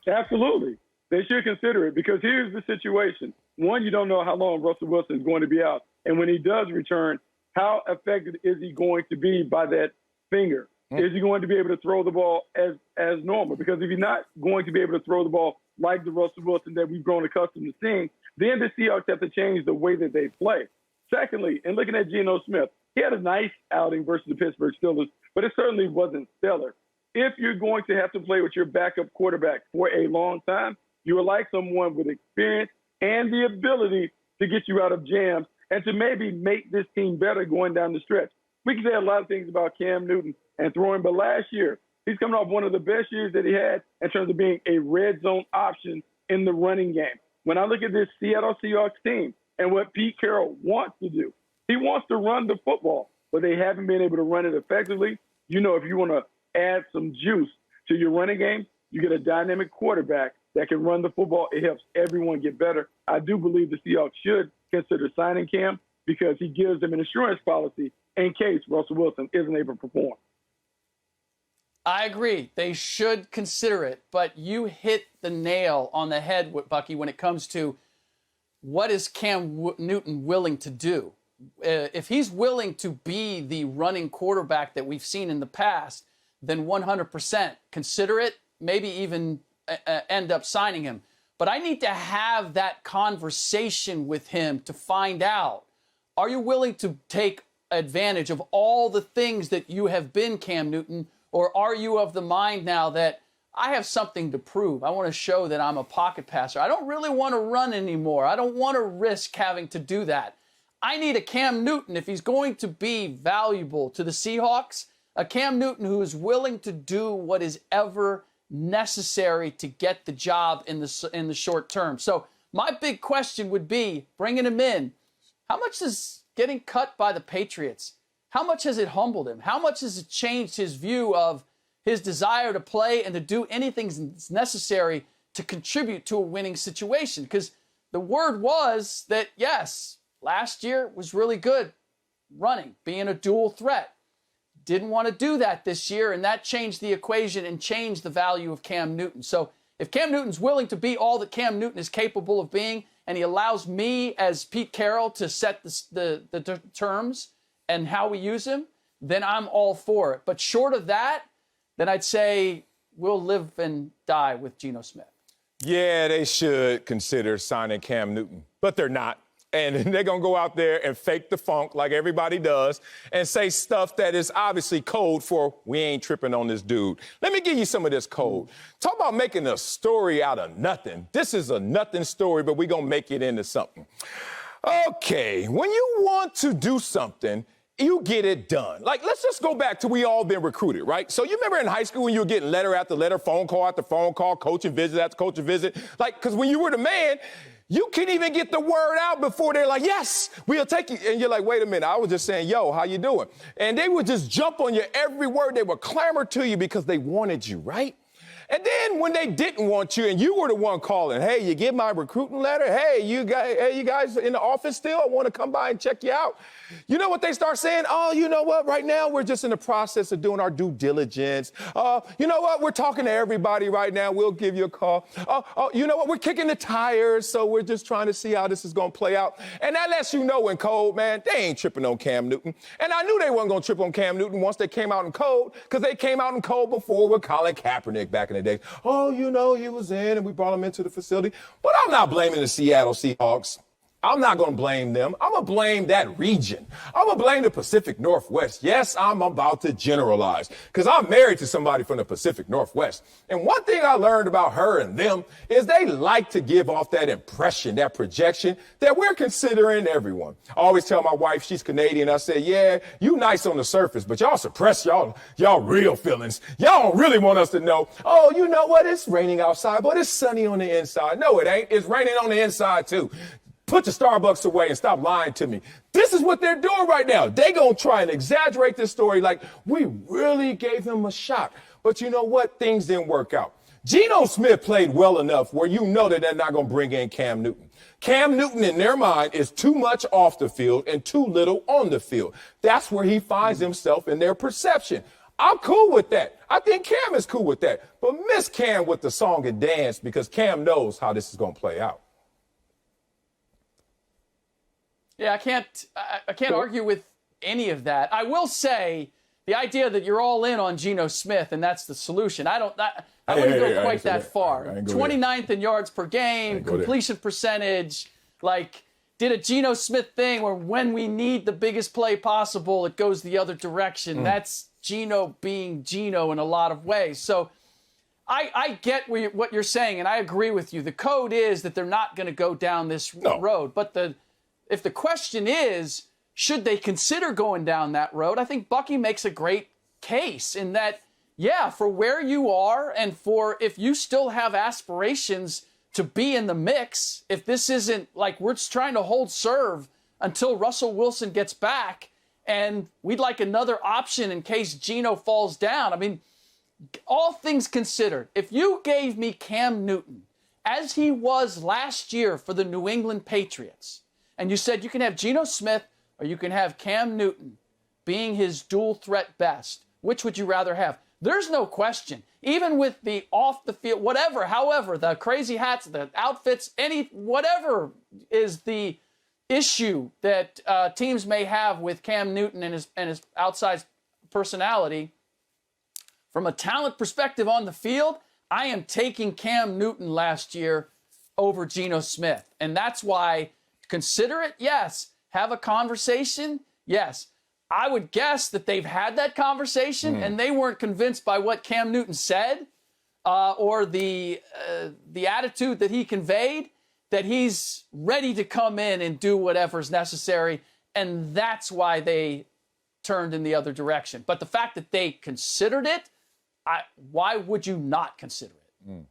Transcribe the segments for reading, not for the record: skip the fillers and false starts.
Absolutely. They should consider it because here's the situation. One, you don't know how long Russell Wilson is going to be out. And when he does return, how effective is he going to be by that finger? Is he going to be able to throw the ball as normal? Because if he's not going to be able to throw the ball like the Russell Wilson that we've grown accustomed to seeing, then the Seahawks have to change the way that they play. Secondly, and looking at Geno Smith, he had a nice outing versus the Pittsburgh Steelers, but it certainly wasn't stellar. If you're going to have to play with your backup quarterback for a long time, you would like someone with experience and the ability to get you out of jams and to maybe make this team better going down the stretch. We can say a lot of things about Cam Newton and throwing, but last year, he's coming off one of the best years that he had in terms of being a red zone option in the running game. When I look at this Seattle Seahawks team and what Pete Carroll wants to do, he wants to run the football, but they haven't been able to run it effectively. You know, if you want to add some juice to your running game, you get a dynamic quarterback that can run the football. It helps everyone get better. I do believe the Seahawks should consider signing Cam because he gives them an insurance policy in case Russell Wilson isn't able to perform. I agree. They should consider it, but you hit the nail on the head, Bucky, when it comes to what is Cam Newton willing to do. If he's willing to be the running quarterback that we've seen in the past, then 100% consider it, maybe even end up signing him. But I need to have that conversation with him to find out, are you willing to take advantage of all the things that you have been, Cam Newton, or are you of the mind now that I have something to prove? I want to show that I'm a pocket passer. I don't really want to run anymore. I don't want to risk having to do that. I need a Cam Newton, if he's going to be valuable to the Seahawks, a Cam Newton who is willing to do what is ever necessary to get the job in the short term. So my big question would be, bringing him in, how much is getting cut by the Patriots, how much has it humbled him? How much has it changed his view of his desire to play and to do anything that's necessary to contribute to a winning situation? Because the word was that, yes, last year was really good running, being a dual threat. Didn't want to do that this year, and that changed the equation and changed the value of Cam Newton. So if Cam Newton's willing to be all that Cam Newton is capable of being, and he allows me as Pete Carroll to set the terms and how we use him, then I'm all for it. But short of that, then I'd say we'll live and die with Geno Smith. Yeah, they should consider signing Cam Newton, but they're not. And they're going to go out there and fake the funk like everybody does and say stuff that is obviously code for we ain't tripping on this dude. Let me give you some of this code. Talk about making a story out of nothing. This is a nothing story, but we're going to make it into something. Okay, when you want to do something, you get it done. Like, let's just go back to we all been recruited, right? So you remember in high school when you were getting letter after letter, phone call after phone call, coaching visit after coaching visit? Like, because when you were the man, you couldn't even get the word out before they're like, yes, we'll take you. And you're like, wait a minute, I was just saying, yo, how you doing? And they would just jump on you every word. They would clamor to you because they wanted you, right? And then when they didn't want you and you were the one calling, hey, you get my recruiting letter? Hey, you guys in the office still? I want to come by and check you out. You know what they start saying? Oh, you know what? Right now, we're just in the process of doing our due diligence. You know what? We're talking to everybody right now. We'll give you a call. You know what? We're kicking the tires, so we're just trying to see how this is going to play out. And that lets you know in code, man, they ain't tripping on Cam Newton. And I knew they weren't going to trip on Cam Newton once they came out in code, because they came out in code before with Colin Kaepernick back in the day. Oh, you know, he was in and we brought him into the facility. But I'm not blaming the Seattle Seahawks. I'm not going to blame them. I'm going to blame that region. I'm going to blame the Pacific Northwest. Yes, I'm about to generalize because I'm married to somebody from the Pacific Northwest. And one thing I learned about her and them is they like to give off that impression, that projection that we're considering everyone. I always tell my wife, she's Canadian. I say, yeah, you nice on the surface, but y'all suppress y'all real feelings. Y'all don't really want us to know, oh, you know what? It's raining outside, but it's sunny on the inside. No, it ain't. It's raining on the inside, too. Put your Starbucks away and stop lying to me. This is what they're doing right now. They gonna try and exaggerate this story like we really gave him a shot. But you know what? Things didn't work out. Geno Smith played well enough where you know that they're not gonna bring in Cam Newton. Cam Newton, in their mind, is too much off the field and too little on the field. That's where he finds himself in their perception. I'm cool with that. I think Cam is cool with that. But miss Cam with the song and dance because Cam knows how this is going to play out. Yeah, I can't argue with any of that. I will say the idea that you're all in on Geno Smith and that's the solution. I wouldn't go quite that far. 29th in yards per game, completion percentage, like did a Geno Smith thing where when we need the biggest play possible, it goes the other direction. That's Geno being Geno in a lot of ways. So I get what you're saying, and I agree with you. The code is that they're not going to go down this road. But if the question is, should they consider going down that road, I think Bucky makes a great case in that, yeah, for where you are and for if you still have aspirations to be in the mix, if this isn't like we're just trying to hold serve until Russell Wilson gets back and we'd like another option in case Geno falls down. I mean, all things considered, if you gave me Cam Newton as he was last year for the New England Patriots, and you said you can have Geno Smith or you can have Cam Newton being his dual threat best, which would you rather have? There's no question. Even with the off the field, whatever, however, the crazy hats, the outfits, whatever is the issue that teams may have with Cam Newton and his outside personality, from a talent perspective on the field, I am taking Cam Newton last year over Geno Smith. And that's why consider it, yes. Have a conversation, yes. I would guess that they've had that conversation and they weren't convinced by what Cam Newton said or the attitude that he conveyed, that he's ready to come in and do whatever's necessary. And that's why they turned in the other direction. But the fact that they considered it, why would you not consider it?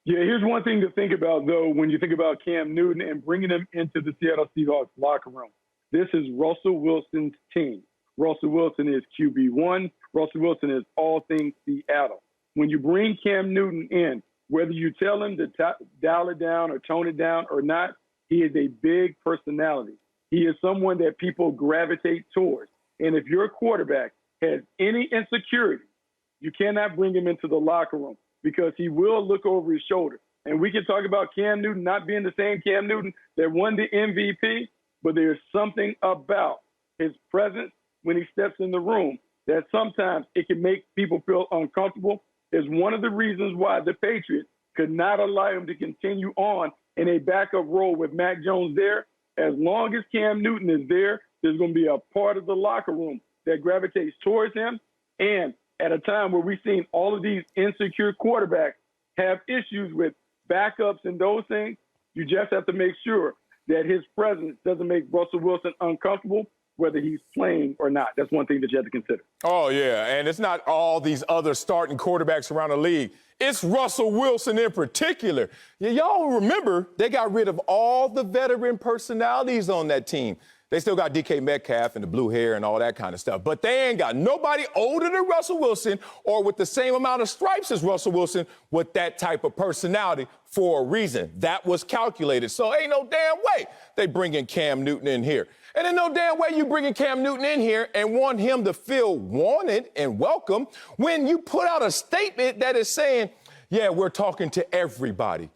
Yeah, here's one thing to think about, though, when you think about Cam Newton and bringing him into the Seattle Seahawks locker room. This is Russell Wilson's team. Russell Wilson is QB1. Russell Wilson is all things Seattle. When you bring Cam Newton in, whether you tell him to dial it down or tone it down or not, he is a big personality. He is someone that people gravitate towards. And if your quarterback has any insecurity, you cannot bring him into the locker room because he will look over his shoulder. And we can talk about Cam Newton not being the same Cam Newton that won the MVP, but there's something about his presence when he steps in the room that sometimes it can make people feel uncomfortable. Is one of the reasons why the Patriots could not allow him to continue on in a backup role with Mac Jones there. As long as Cam Newton is there, there's going to be a part of the locker room that gravitates towards him. And at a time where we've seen all of these insecure quarterbacks have issues with backups and those things, you just have to make sure that his presence doesn't make Russell Wilson uncomfortable, whether he's playing or not. That's one thing that you have to consider. Oh, yeah, and it's not all these other starting quarterbacks around the league. It's Russell Wilson in particular. Y'all remember they got rid of all the veteran personalities on that team. They still got DK Metcalf and the blue hair and all that kind of stuff. But they ain't got nobody older than Russell Wilson or with the same amount of stripes as Russell Wilson with that type of personality for a reason. That was calculated. So ain't no damn way they bringing Cam Newton in here. And ain't no damn way you bringing Cam Newton in here and want him to feel wanted and welcome when you put out a statement that is saying, yeah, we're talking to everybody.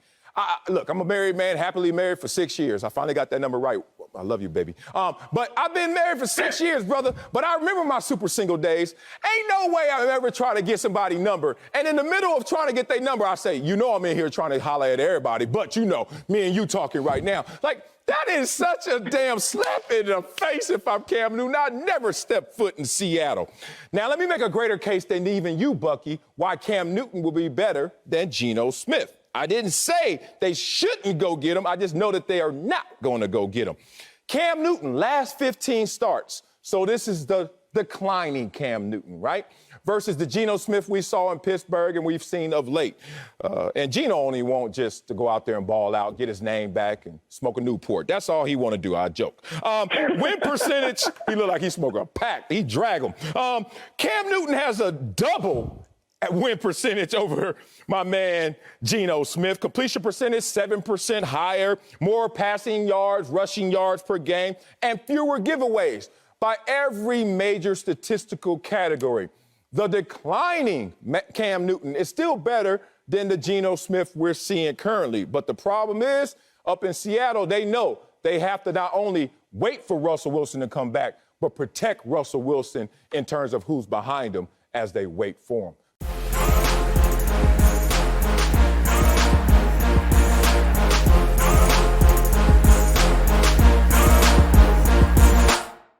Look, I'm a married man, happily married for 6 years. I finally got that number right. I love you, baby. But I've been married for 6 years, brother. But I remember my super single days. Ain't no way I've ever tried to get somebody's number. And in the middle of trying to get their number, I say, you know I'm in here trying to holler at everybody. But you know, me and you talking right now. Like, that is such a damn slap in the face if I'm Cam Newton. I never stepped foot in Seattle. Now, let me make a greater case than even you, Bucky, why Cam Newton will be better than Geno Smith. I didn't say they shouldn't go get him. I just know that they are not going to go get him. Cam Newton, last 15 starts. So this is the declining Cam Newton, right? Versus the Geno Smith we saw in Pittsburgh and we've seen of late. And Geno only want just to go out there and ball out, get his name back, and smoke a Newport. That's all he want to do. I joke. Win percentage, he look like he smoke a pack. He drag him. Cam Newton has a double at win percentage over my man Geno Smith. Completion percentage 7% higher, more passing yards, rushing yards per game, and fewer giveaways. by every major statistical category. The declining Cam Newton is still better than the Geno Smith we're seeing currently. But the problem is, up in Seattle, they know they have to not only wait for Russell Wilson to come back, but protect Russell Wilson in terms of who's behind him as they wait for him.